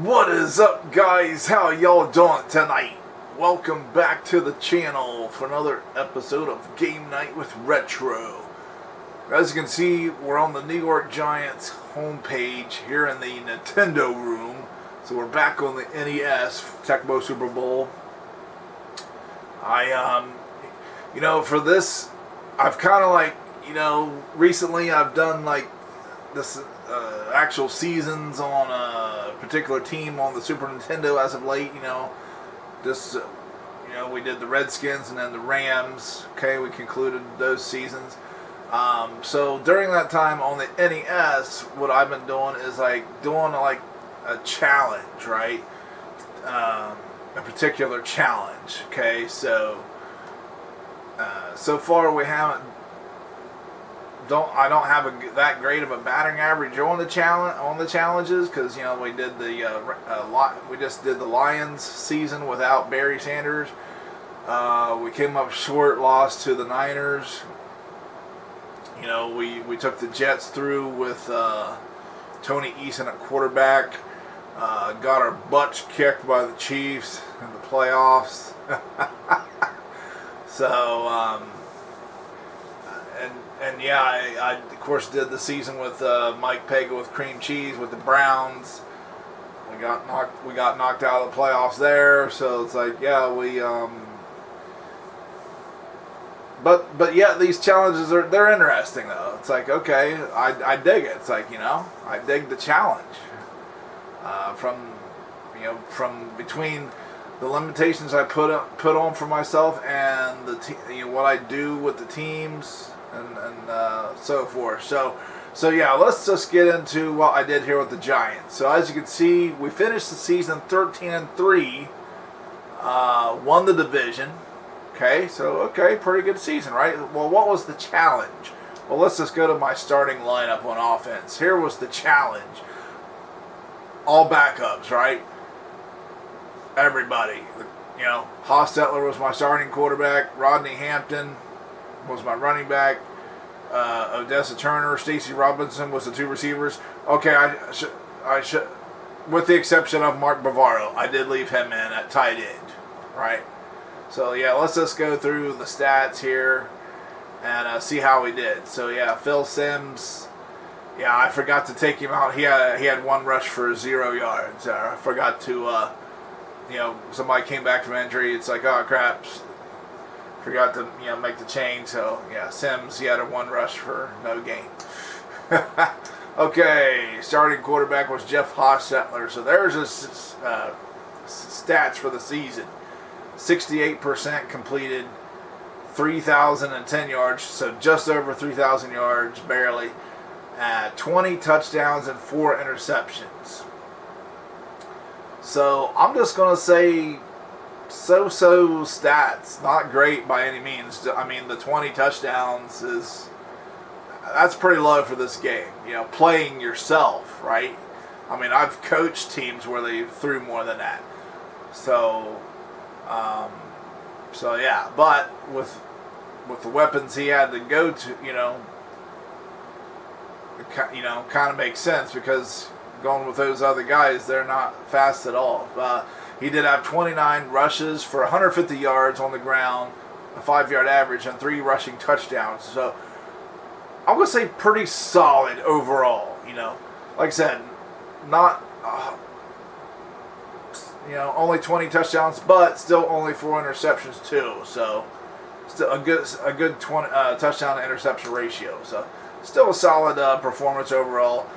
What is up, guys? How y'all doing tonight? Welcome back to the channel for another episode of Game Night with Retro. As you can see, we're on the New York Giants homepage here in the Nintendo room. So we're back on the NES Tecmo Super Bowl. For this, I've kind of recently I've done this actual seasons on a particular team on the Super Nintendo as of late. We did the Redskins and then the Rams. Okay, we concluded those seasons. So during that time on the NES, what I've been doing is doing a challenge, right? A particular challenge. Okay, so far we haven't. I don't have that great of a batting average on the challenges because we did we just did the Lions season without Barry Sanders. We came up short, lost to the Niners. We took the Jets through with Tony Eason at quarterback. Got our butts kicked by the Chiefs in the playoffs. I of course did the season with Mike Pega with cream cheese with the Browns. We got knocked out of the playoffs there, so it's But these challenges they're interesting though. It's okay, I dig it. It's I dig the challenge. From between the limitations I put on for myself and what I do with the teams and so forth. So yeah, let's just get into what I did here with the Giants. So as you can see, we finished the season 13-3, won the division. Okay, pretty good season, right? Well, what was the challenge? Well, let's just go to my starting lineup on offense. Here was the challenge. All backups, right? Everybody. Hostetler was my starting quarterback. Rodney Hampton was my running back. Odessa Turner, Stacy Robinson was the two receivers. Okay, I should, with the exception of Mark Bavaro, I did leave him in at tight end, right? So yeah, let's just go through the stats here and see how we did. So yeah, Phil Simms. Yeah, I forgot to take him out. He had one rush for 0 yards. I forgot to, somebody came back from injury. It's oh crap, forgot to make the change. So yeah, Simms, he had a one rush for no gain. Okay, starting quarterback was Jeff Hostetler. So there's his stats for the season: 68% completed, 3,010 yards. So just over 3,000 yards, barely. 20 touchdowns and 4 interceptions. So I'm just going to say so-so stats. Not great by any means. I mean, the 20 touchdowns that's pretty low for this game. Playing yourself, right? I mean, I've coached teams where they threw more than that. So yeah. But with the weapons he had to go to, kind of makes sense because going with those other guys, they're not fast at all. He did have 29 rushes for 150 yards on the ground, a 5-yard average, and 3 rushing touchdowns. So I'm going to say pretty solid overall. Like I said, not only 20 touchdowns, but still only 4 interceptions too. So still a good 20 touchdown to interception ratio. So still a solid performance overall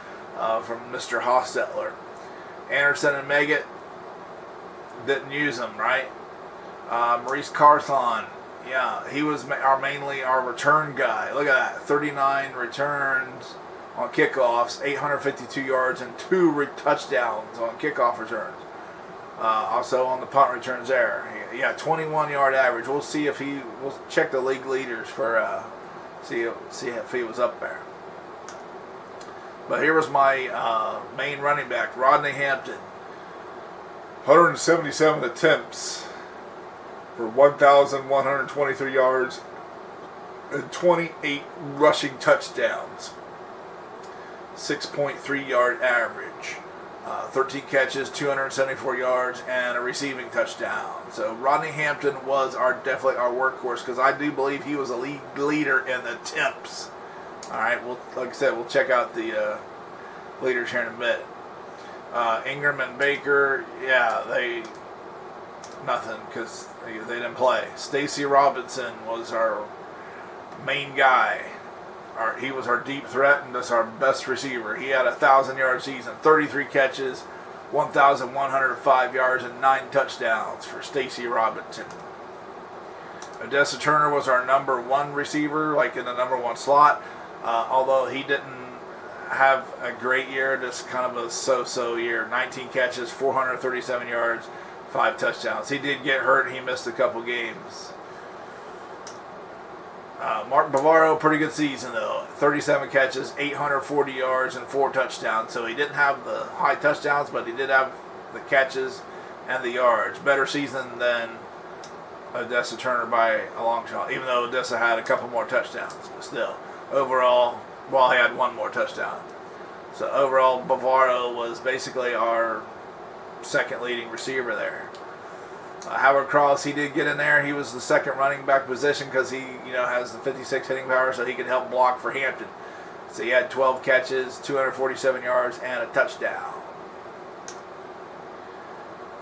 from Mr. Hostetler. Anderson and Meggett didn't use him, right? Maurice Carthon, yeah, he was mainly our return guy. Look at that, 39 returns on kickoffs, 852 yards, and 2 touchdowns on kickoff returns. Also on the punt returns there. Yeah, 21-yard average. We'll see if we'll check the league leaders for see if he was up there. But here was my main running back, Rodney Hampton. 177 attempts for 1,123 yards and 28 rushing touchdowns. 6.3 yard average. 13 catches, 274 yards, and a receiving touchdown. So Rodney Hampton was definitely our workhorse, because I do believe he was a leader in the attempts. All right, well, like I said, we'll check out the leaders here in a bit. Ingram and Baker, yeah, nothing, because they didn't play. Stacy Robinson was our main guy. He was our deep threat, and that's our best receiver. He had a 1,000-yard season, 33 catches, 1,105 yards, and 9 touchdowns for Stacy Robinson. Odessa Turner was our number 1 receiver, like in the number 1 slot, although he didn't have a great year, just kind of a so-so year. 19 catches, 437 yards, 5 touchdowns. He did get hurt. He missed a couple games. Mark Bavaro, pretty good season though. 37 catches, 840 yards, and 4 touchdowns. So he didn't have the high touchdowns, but he did have the catches and the yards. Better season than Odessa Turner by a long shot, even though Odessa had a couple more touchdowns. But still, overall, well, he had 1 more touchdown. So overall, Bavaro was basically our second leading receiver there. Howard Cross, he did get in there. He was the second running back position because he, has the 56 hitting power, so he could help block for Hampton. So he had 12 catches, 247 yards, and a touchdown.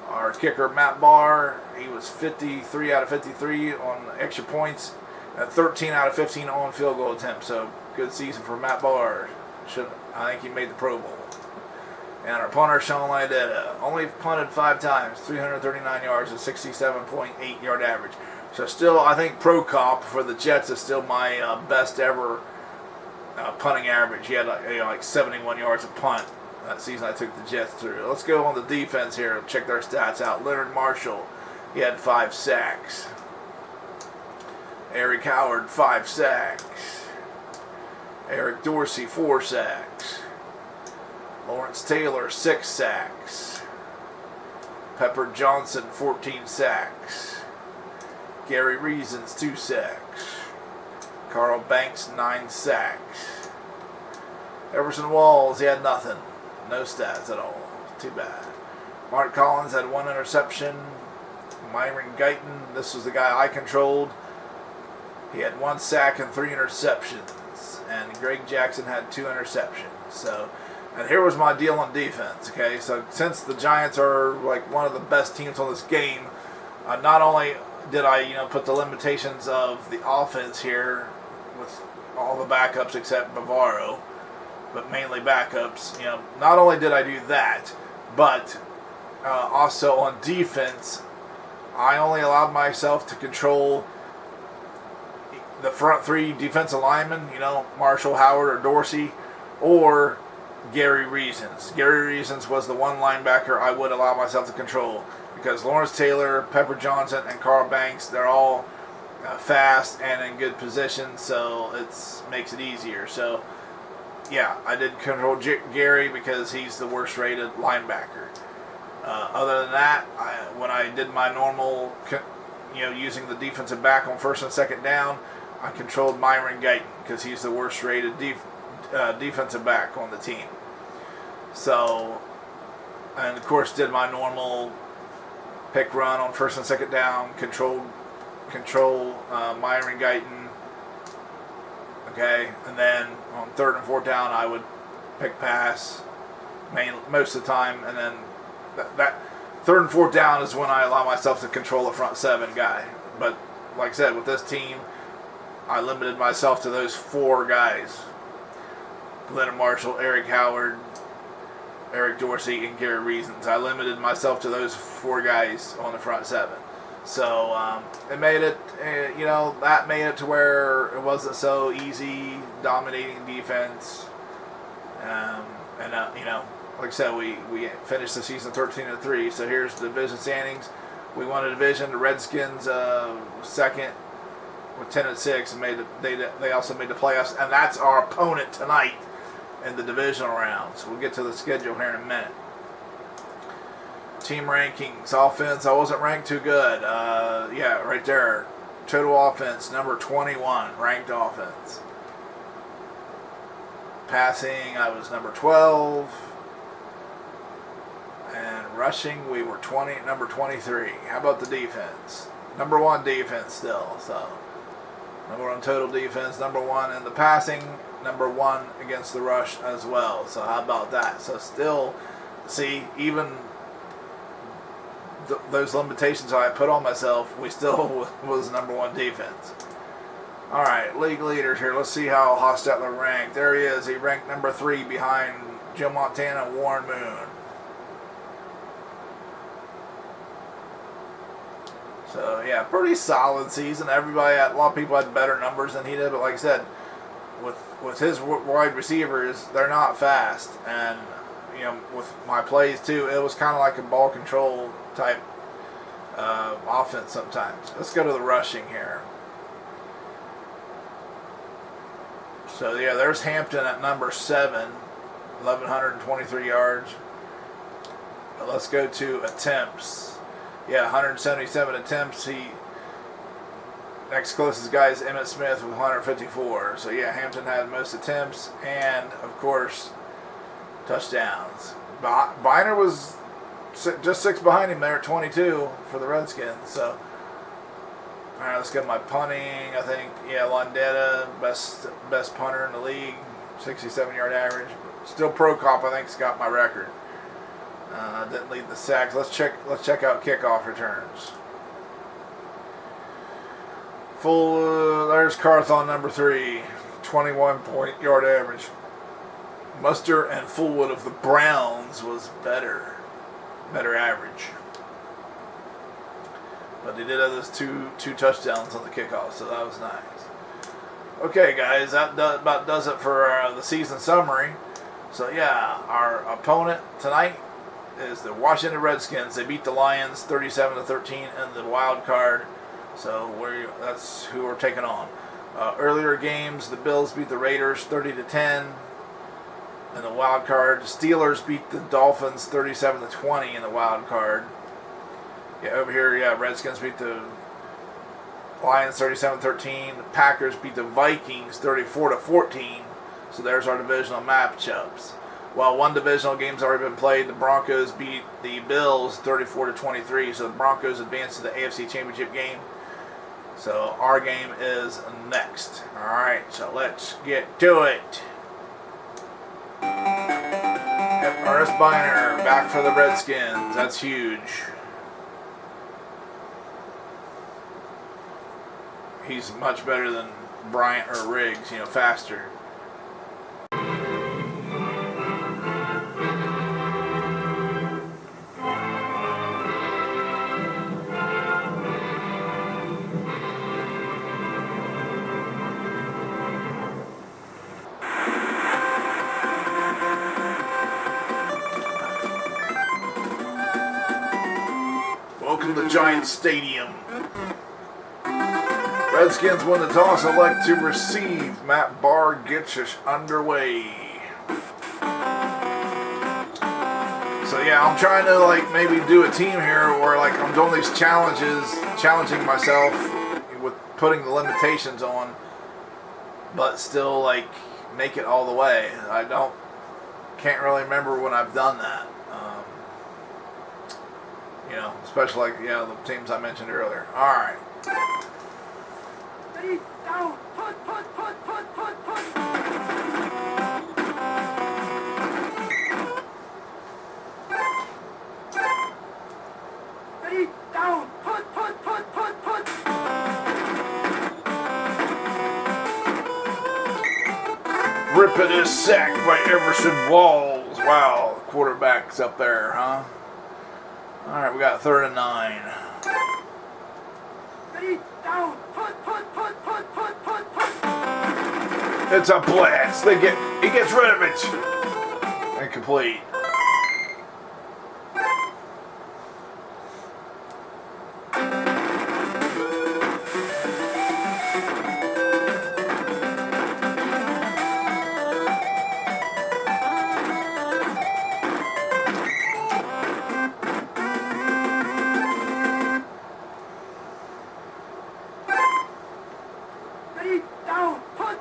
Our kicker, Matt Barr, he was 53 out of 53 on extra points, and 13 out of 15 on field goal attempts. So good season for Matt Barr. I think he made the Pro Bowl. And our punter, Sean Laidetta, only punted 5 times, 339 yards, and 67.8 yard average. So still, I think pro comp for the Jets is still my best ever punting average. He had like 71 yards a punt that season I took the Jets through. Let's go on the defense here and check their stats out. Leonard Marshall, he had 5 sacks. Eric Howard, 5 sacks. Eric Dorsey, 4 sacks. Lawrence Taylor, 6 sacks. Pepper Johnson, 14 sacks. Gary Reasons, 2 sacks. Carl Banks, 9 sacks. Everson Walls, he had nothing. No stats at all. Too bad. Mark Collins had 1 interception. Myron Guyton, this was the guy I controlled. He had 1 sack and 3 interceptions. And Greg Jackson had 2 interceptions. And here was my deal on defense, okay? So since the Giants are like one of the best teams on this game, not only did I, put the limitations of the offense here with all the backups except Bavaro, but mainly backups, not only did I do that, but also on defense, I only allowed myself to control the front 3 defensive linemen, Marshall, Howard, or Dorsey, or Gary Reasons. Gary Reasons was the one linebacker I would allow myself to control, because Lawrence Taylor, Pepper Johnson, and Carl Banks, they're all fast and in good position, so it makes it easier. So, yeah, I did control Gary because he's the worst rated linebacker. Other than that, when I did my normal, using the defensive back on first and second down, I controlled Myron Guyton because he's the worst rated defensive back on the team. So, and of course did my normal pick run on first and second down, control Myron Guyton, okay, and then on third and fourth down I would pick pass most of the time, and then that third and fourth down is when I allow myself to control the front 7 guy. But like I said, with this team, I limited myself to those 4 guys: Leonard Marshall, Eric Howard, Eric Dorsey, and Gary Reasons. I limited myself to those 4 guys on the front 7. So it made it, that made it to where it wasn't so easy dominating defense. Like I said, we finished the season 13-3. So here's the division standings. We won a division. The Redskins second with 10-6, and they also made the playoffs, and that's our opponent tonight in the divisional rounds. We'll get to the schedule here in a minute. Team rankings, offense, I wasn't ranked too good. Yeah, right there. Total offense, number 21, ranked offense. Passing, I was number 12. rushing, we were number 23. How about the defense? Number 1 defense still. So number 1 total defense, number 1 in the passing, number 1 against the rush as well. So how about that? So still, see, even those limitations I put on myself, we still was number 1 defense. All right, league leaders here. Let's see how Hostetler ranked. There he is. He ranked number 3 behind Joe Montana and Warren Moon. So yeah, pretty solid season. A lot of people had better numbers than he did, but like I said, with his wide receivers, they're not fast, and you know, with my plays too, it was kind of like a ball control type offense sometimes. Let's go to the rushing here. So yeah, there's Hampton at number 7, 1,123 yards. Let's go to attempts. Yeah, 177 attempts. Next closest guy is Emmitt Smith with 154. So yeah, Hampton had most attempts and of course touchdowns. Biner was just 6 behind him there at 22 for the Redskins. So all right, let's get my punting. I think Landetta, best punter in the league, 67-yard average. Still Pro Cop, I think's got my record. Didn't lead the sacks. Let's check out kickoff returns. There's Carthon number 3, 21-yard average. Muster and Fullwood of the Browns was better average. But they did have those two touchdowns on the kickoff, so that was nice. Okay, guys, that about does it for the season summary. So yeah, our opponent tonight is the Washington Redskins. They beat the Lions 37-13 in the wild card. So that's who we're taking on. Earlier games, the Bills beat the Raiders 30-10 in the wild card. Steelers beat the Dolphins 37-20 in the wild card. Yeah, over here, Redskins beat the Lions 37-13. The Packers beat the Vikings 34-14. So there's our divisional matchups. While one divisional game's already been played, the Broncos beat the Bills 34-23. So the Broncos advanced to the AFC Championship game. So our game is next. All right, so let's get to it. Ernest Biner back for the Redskins. That's huge. He's much better than Bryant or Riggs, faster. Welcome to Giants Stadium. Redskins win the toss, elect to receive. Matt Barr gets us underway. So yeah, I'm trying to maybe do a team here where I'm doing these challenges, challenging myself with putting the limitations on, but still make it all the way. Can't really remember when I've done that. Especially the teams I mentioned earlier. All right. Down. Put. Ready, down. Put. Ripping is sacked by Everson Walls. Wow, quarterback's up there, huh? All right, we got 3rd and 9. Ready, down. Put. It's a blitz. He gets rid of it. Incomplete. Ready, down. Put.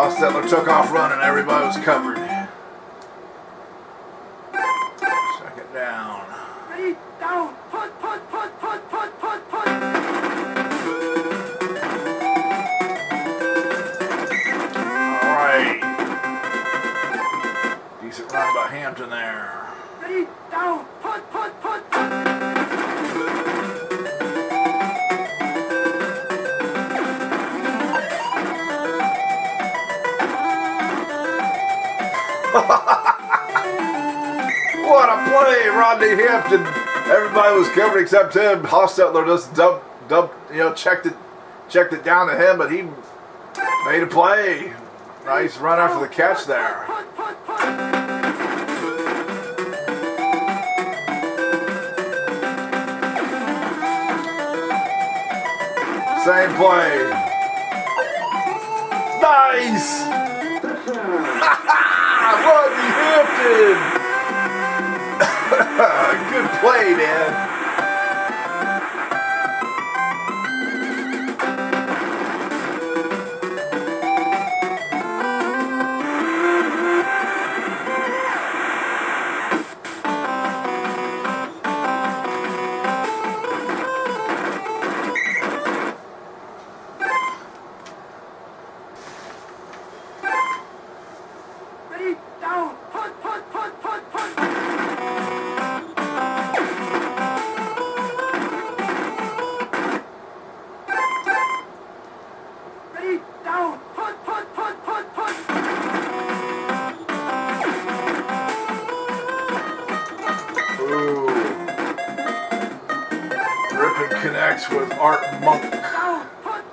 Hostetler took off running. Everybody was covered. Second down. Ready, down, put. All right. Decent run by Hampton there. Ready, down, put. What a play, Rodney Hampton. Everybody was covered except him. Hostetler just checked it down to him, but he made a play. Nice run after the catch there. Same play. Nice! Rodney Hampton! Good play, man. Ready, down, put. Ready, down, put. Ooh. Rippin connects with Art Monk. Down, put.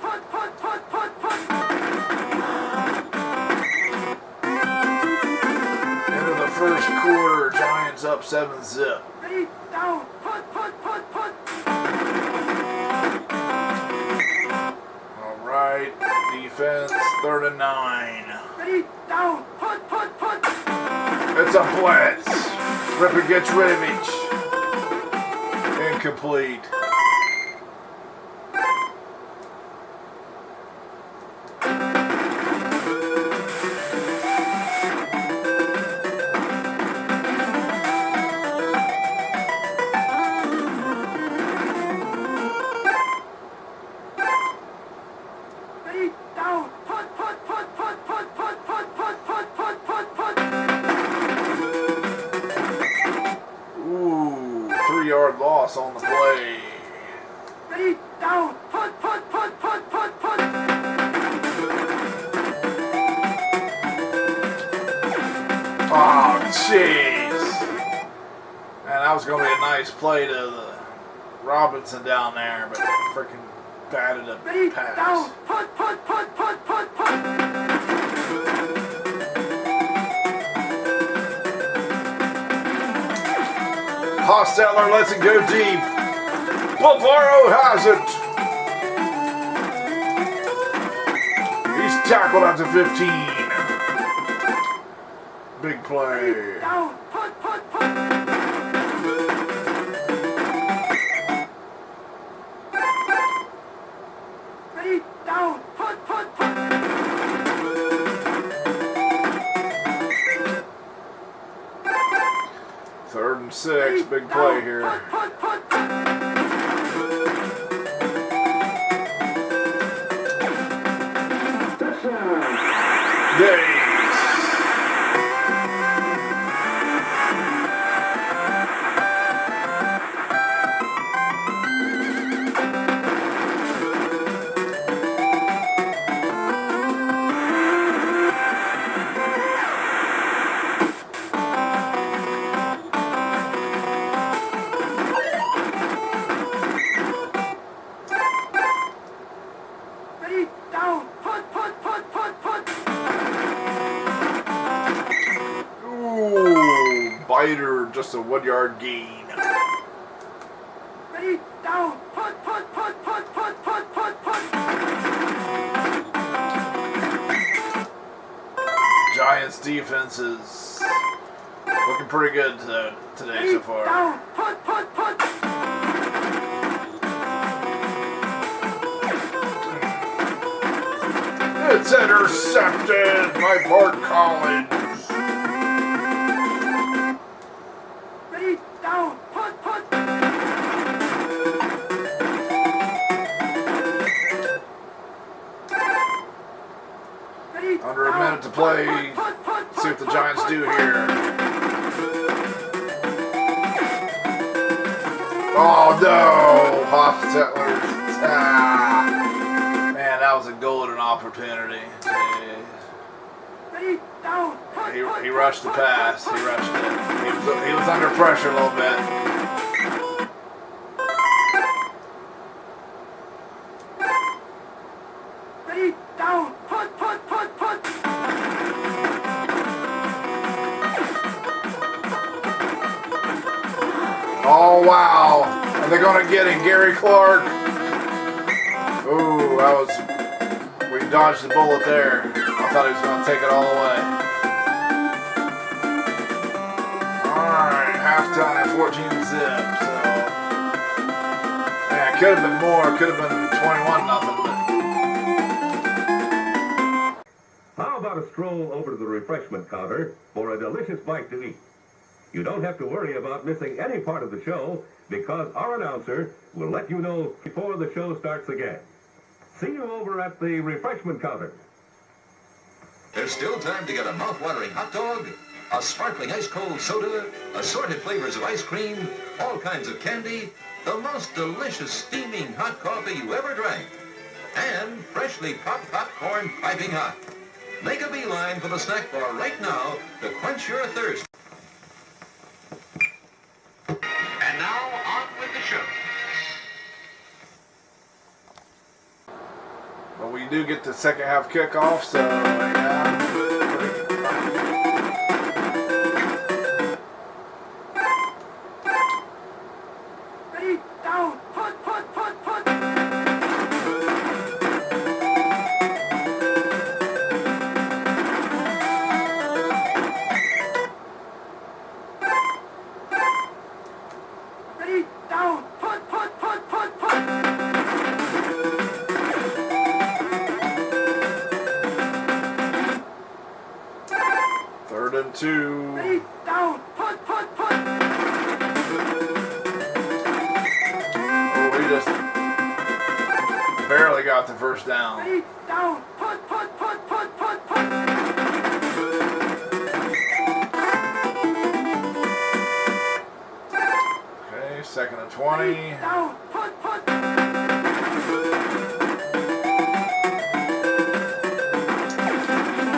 Into the first quarter, Giants up 7-zip. Ready, down, put. All right, defense, 3rd and 9. Ready, down, put. It's a blitz. Rippin gets rid of each. Incomplete. Ready, down, put. Ooh, 3-yard loss on the play. Ready, down, put. Oh, jeez. Man, that was going to be a nice play to the Robinson down there, but freaking batted a Ready, pass. down, put. Hostetler lets it go deep. Bavaro has it. He's tackled out to 15. Big play. Down, put. Ready, down, put. 3rd and 6. Big play here. Put. Days. Ready, down, put. Ooh, biter, just a 1-yard gain. Ready, down, put. Giants defense is looking pretty good today so far. Down, put. Good It's intercepted by Bart Collins. Ready, down, put, put. Ready, Under a down, minute to play. put, See what the Giants do here. Oh no! Hostetler's. Man, that was a golden opportunity. Ready, down, put, He rushed the pass. He rushed it. He was under pressure a little bit. Ready, down, put. Oh wow! Are they gonna get it, Gary Clark? Ooh, that was. We dodged the bullet there. I thought he was gonna take it all the way. Alright, halftime, 14 zip. So, yeah, it could have been more. It could have been 21-0. But how about a stroll over to the refreshment counter for a delicious bite to eat? You don't have to worry about missing any part of the show because our announcer will let you know before the show starts again. See you over at the refreshment counter. There's still time to get a mouth-watering hot dog, a sparkling ice-cold soda, assorted flavors of ice cream, all kinds of candy, the most delicious steaming hot coffee you ever drank, and freshly popped popcorn piping hot. Make a beeline for the snack bar right now to quench your thirst. And now, on with the show. But we do get the second half kickoff, so yeah. Ready, down, put. 2. Ready, down, put. Oh, we just barely got the first down. Ready, down, put. Okay, second and 20. Ready, down, put.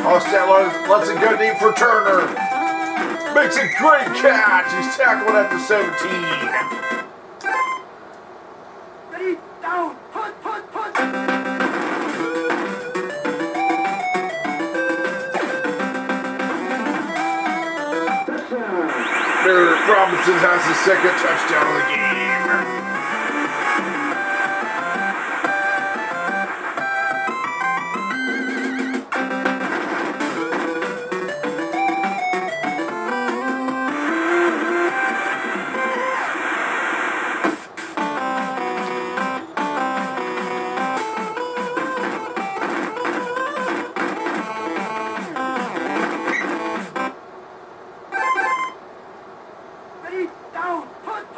Hostetler lets it go deep for Turner. Makes a great catch. He's tackled at the 17. Ready, down, put. Robinson has his second touchdown of the game. Ready, down, put.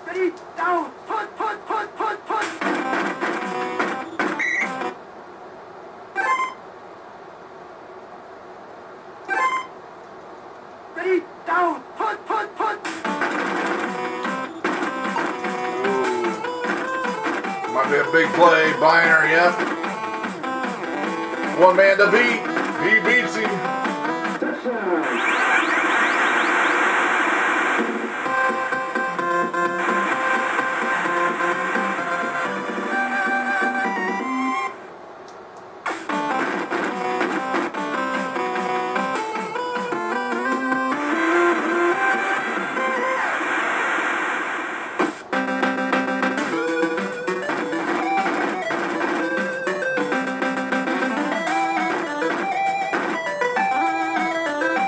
Ready, down, put. Ready, down, put. Might be a big play. Biner, yep. One man to beat. He beats him.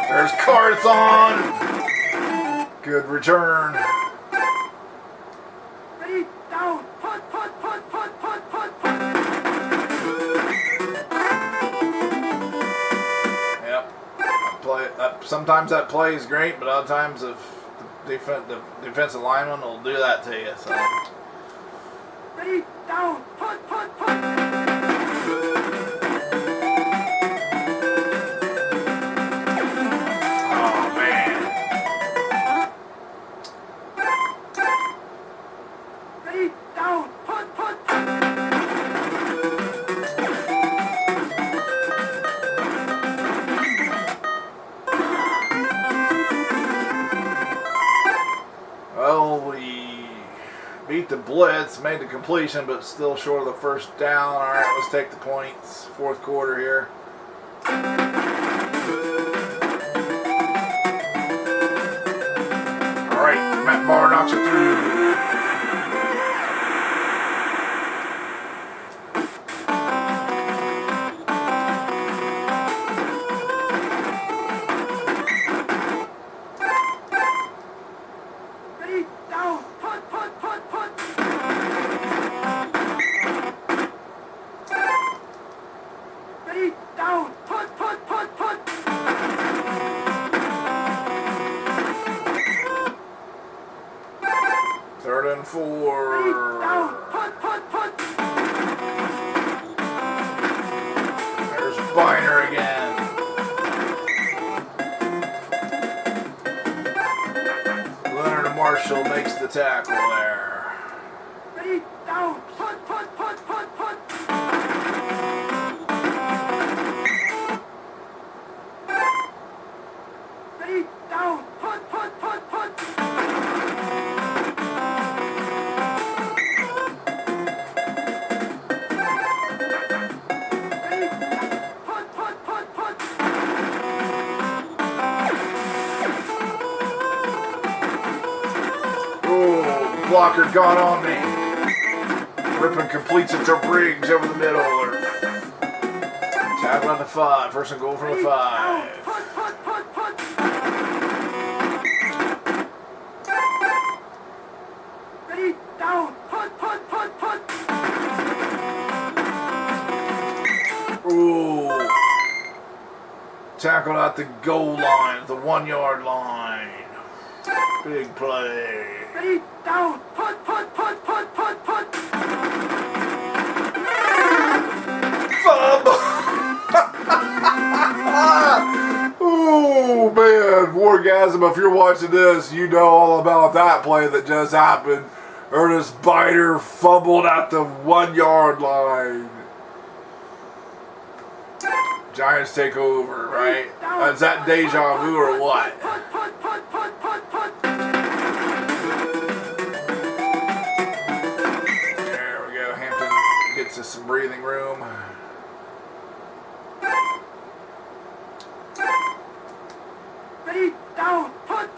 There's Carthon. Good return. Ready, down, put. Yep. Sometimes that play is great, but other times if the defensive lineman will do that to you. So. Ready, down, put. Oh man. Ready, down, put. Well, we beat the blitz, made the completion, but still short of the first down. All right, let's take the points. Fourth quarter here. All right, Matt Barr knocks it through. Ready, down, put. Ready, down, put. 3rd and 4. Ready, down, put. There's Biner again. Leonard Marshall makes the tackle there. Ready, down, put. Ready, down, put. Ready, put. Oh, blocker got on me. Ripping completes it to Briggs over the middle. Tackle on the 5. 1st and goal from the 5. Ready, down, put. Ooh. Tackled at the goal line, the 1-yard line. Big play. Ready, down, put. Fumble. Ooh, man. Wargasm, if you're watching this, you know all about that play that just happened. Ernest Biner fumbled at the 1-yard line. Giants take over, right? Is that deja vu or what? There we go. Hampton gets us some breathing room. Ready, down, put.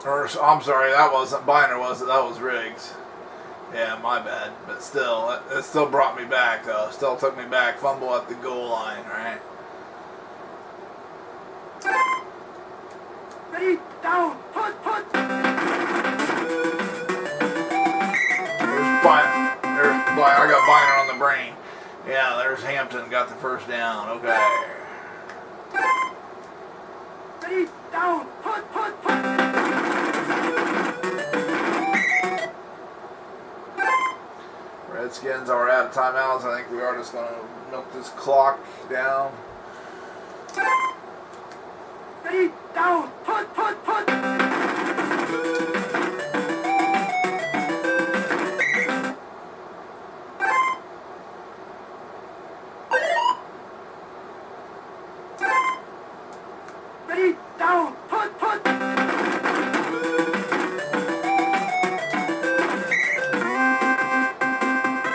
Or, I'm sorry, that wasn't Biner, was it? That was Riggs. Yeah, my bad. But still, it still brought me back, though. Still took me back. Fumble at the goal line, right? Ready, down, put. I got Biner on the brain. Yeah, there's Hampton. Got the first down. Okay. Ready, down, put. Redskins are out of timeouts. I think we are just going to milk this clock down. Ready, down, put. Ready, down, put.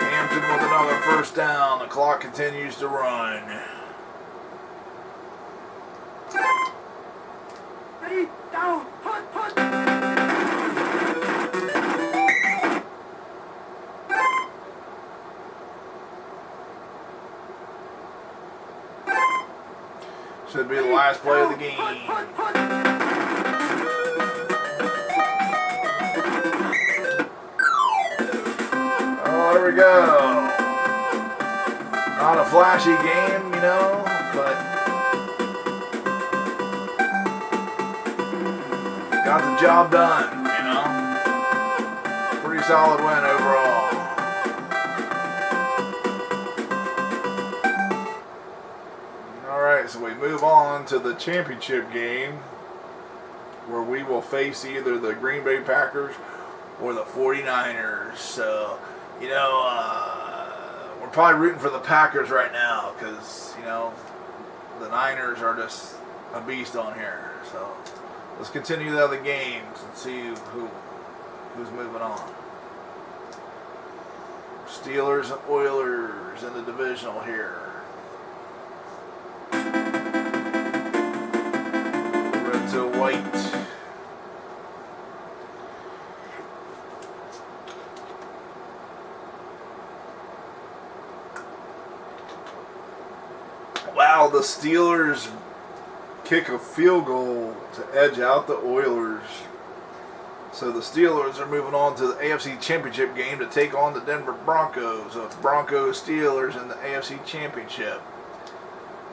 Hampton with another first down. The clock continues to run. Ready, down, put. Should be the last play of the game. Oh, there we go. Not a flashy game, you know, but got the job done, you know. Pretty solid win overall. Alright, so we move on to the championship game where we will face either the Green Bay Packers or the 49ers. So, you know, we're probably rooting for the Packers right now because, you know, the Niners are just a beast on here. So let's continue the other games and see who's moving on. Steelers and Oilers in the divisional here. Red to white. Wow, the Steelers kick a field goal to edge out the Oilers. So the Steelers are moving on to the AFC Championship game to take on the Denver Broncos. So it's Broncos Steelers in the AFC Championship.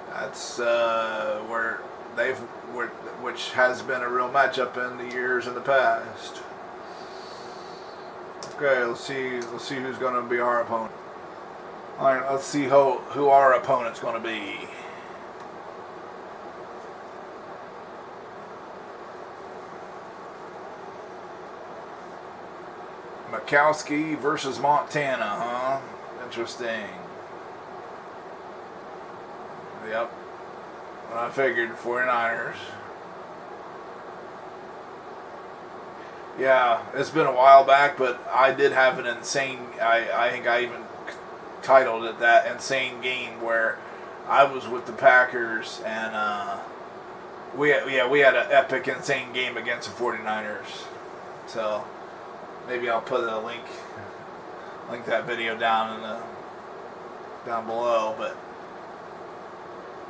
That's which has been a real matchup in the years in the past. Okay, let's see who's going to be our opponent. All right, let's see who our opponent's going to be. Mikowski versus Montana, huh? Interesting. Yep. What I figured, 49ers. Yeah, it's been a while back, but I did have an insane, I think I even titled it that insane game where I was with the Packers and we had an epic insane game against the 49ers. So maybe I'll put a link that video down below, but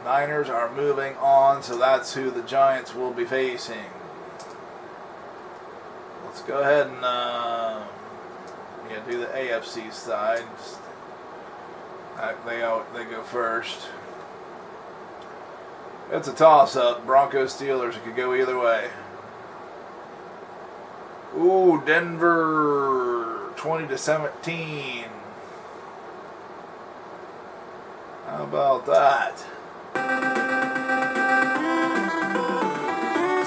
Niners are moving on, so that's who the Giants will be facing. Let's go ahead and do the AFC side. They go first. It's a toss-up. Broncos Steelers. It could go either way. Ooh, Denver 20-17. How about that?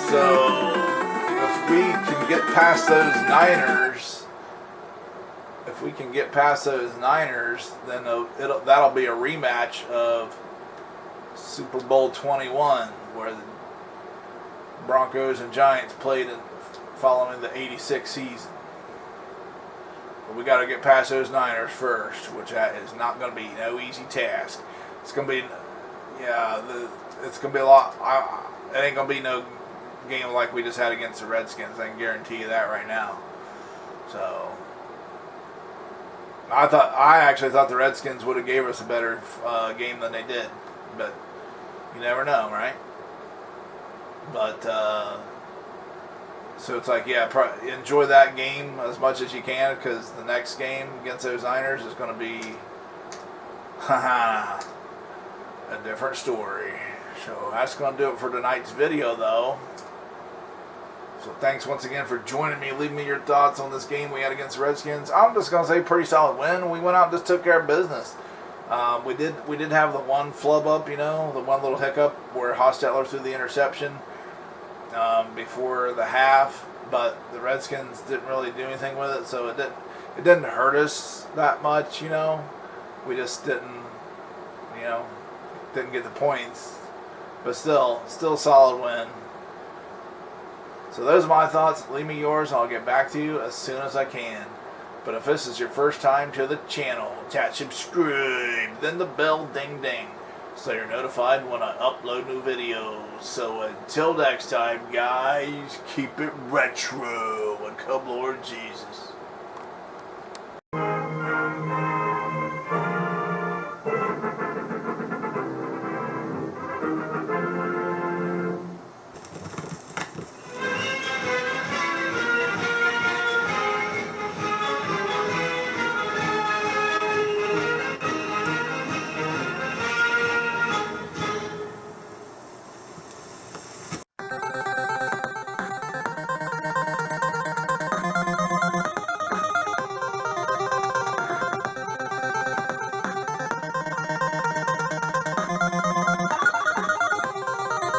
So, if we can get past those Niners, then that'll be a rematch of Super Bowl 21, where the Broncos and Giants played following the '86 season. But we got to get past those Niners first, which is not going to be no easy task. It's going to be, it's going to be a lot. It ain't going to be no game like we just had against the Redskins. I can guarantee you that right now. So I actually thought the Redskins would have gave us a better game than they did, but you never know, right? But so it's like, enjoy that game as much as you can, because the next game against those Niners is going to be a different story. So that's going to do it for tonight's video, though. So thanks once again for joining me. Leave me your thoughts on this game we had against the Redskins. I'm just going to say pretty solid win. We went out and just took care of business. We did have the one flub up, the one little hiccup where Hostetler threw the interception before the half, but the Redskins didn't really do anything with it, so it didn't hurt us that much, We just didn't get the points, but still a solid win. So those are my thoughts. Leave me yours, and I'll get back to you as soon as I can. But if this is your first time to the channel, tap subscribe, then the bell ding ding, so you're notified when I upload new videos. So until next time, guys, keep it retro, and come Lord Jesus.